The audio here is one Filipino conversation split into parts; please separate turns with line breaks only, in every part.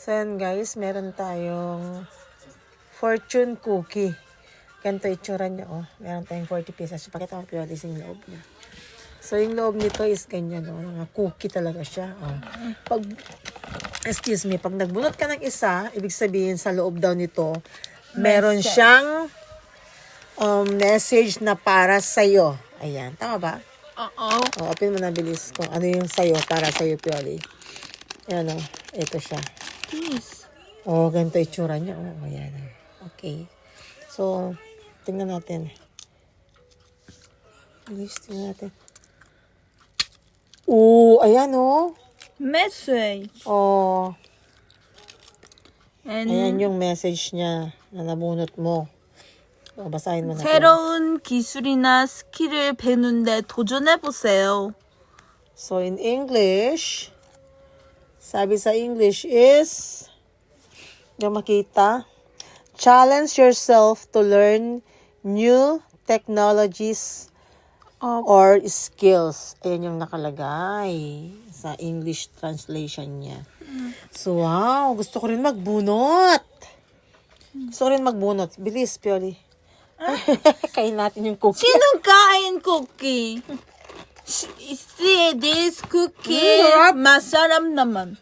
So, yan guys, meron tayong fortune cookie. Ganito itsura niya, oh. Meron tayong 40 pieces. Pakita ko piyolis yung loob niya. So, yung loob nito is ganyan, oh. Mga cookie talaga siya, oh. Pag nagbunot ka ng isa, ibig sabihin sa loob daw nito, meron siyang message na para sa'yo. Ayan, tama ba?
Oo.
Oh, open mo na bilis kung ano yung sa'yo, para sa'yo, Pioli. Ayan, oh. Ito siya.
Please.
Oh, ganito itsura niya. Oh, ayan. Okay. So, tingnan natin. Bilis, tingnan natin. Oh, ayan, oh.
Message.
Oh,
And
ayan yung message niya na nabunot mo. So, basahin mo na.
새로운 기술이나 스킬을 배우는데 도전해보세요.
So, in English, sabi sa English is, yung makita, challenge yourself to learn new technologies or skills. Ayan yung nakalagay sa English translation niya. So, wow, gusto ko rin magbunot. Bilis, Pioli. Kain natin yung cookie.
Sinong kain cookie? See, this cookie, masarap naman.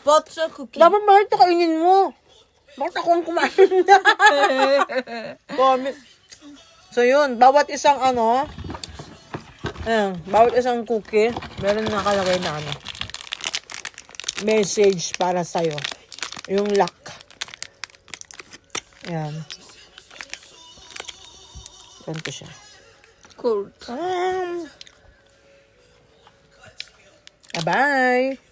Butter cookie.
Dapat bakit ito kainin mo? Bakit ako ang kumain? Comment. So, yun. Bawat isang bawat isang cookie, meron nakalagay na message para sa'yo. Yung luck. Ayan. Ganito siya.
Cool.
Bye-bye!